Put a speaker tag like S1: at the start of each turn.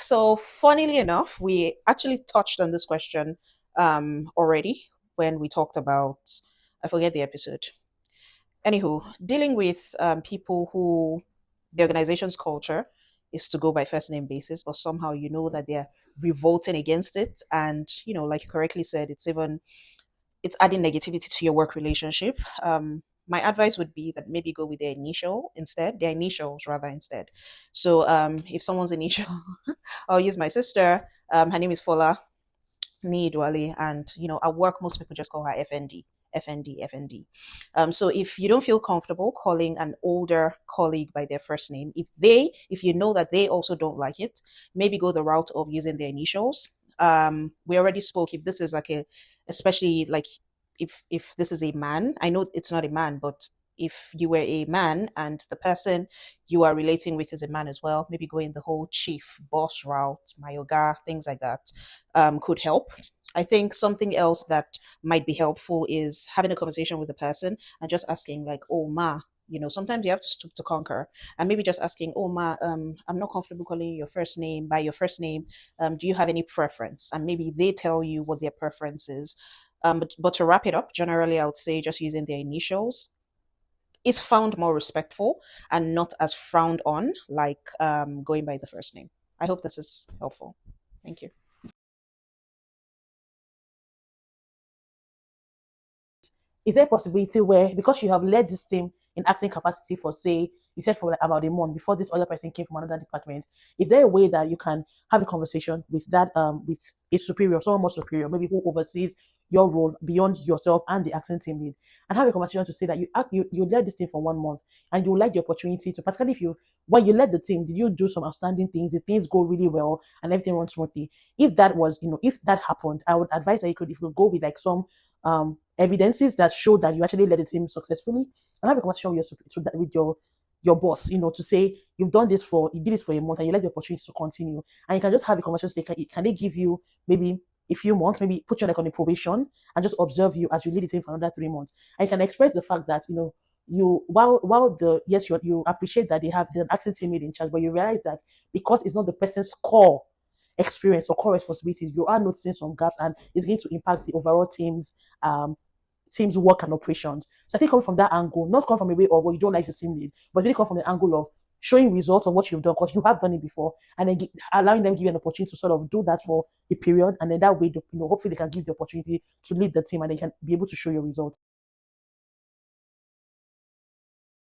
S1: So, funnily enough, we actually touched on this question already when we talked about, I forget the episode. Anywho, dealing with people who the organization's culture is to go by first name basis, but somehow you know that they're revolting against it. And, like you correctly said, it's adding negativity to your work relationship. My advice would be that maybe go with their initials rather instead. So if someone's initial, I'll use my sister. Her name is Fola Niidwale, and at work most people just call her FND. FND, FND. So if you don't feel comfortable calling an older colleague by their first name, if you know that they also don't like it, maybe go the route of using their initials. We already spoke if this is like especially like if this is a man. I know it's not a man, but if you were a man and the person you are relating with is a man as well, maybe going the whole chief boss route, mayoga, things like that, could help. I think something else that might be helpful is having a conversation with the person and just asking, like, oh, ma, sometimes you have to stoop to conquer, and maybe just asking, oh, ma, I'm not comfortable calling you your first name by your first name. Do you have any preference? And maybe they tell you what their preference is. But to wrap it up, generally, I would say just using their initials is found more respectful and not as frowned on, like going by the first name. I hope this is helpful. Thank you.
S2: Is there a possibility where, because you have led this team in acting capacity for, say, you said for like about a month before this other person came from another department, is there a way that you can have a conversation with that with a superior, someone more superior, maybe who oversees your role beyond yourself and the acting team lead, and have a conversation to say that you led this team for 1 month and you would like the opportunity to, particularly if you, when you led the team, did you do some outstanding things? Did things go really well and everything runs smoothly? If that was, if that happened, I would advise that you could, if you go with like some evidences that show that you actually led the team successfully, and have a conversation with your boss, to say you did this for a month and you like the opportunity to continue, and you can just have a conversation. Say, can they give you maybe a few months, maybe put you like on a probation and just observe you as you lead the team for another 3 months, and you can express the fact that you, while the yes, you appreciate that they have the acting team lead in charge, but you realize that because it's not the person's core experience or core responsibilities, you are noticing some gaps, and it's going to impact the overall team's work and operations. So I think coming from that angle, not come from a way of, well, you don't like the team lead, but really come from the angle of showing results of what you've done, because you have done it before, and then allowing them, give you an opportunity to sort of do that for a period, and then that way, hopefully they can give the opportunity to lead the team and they can be able to show your results.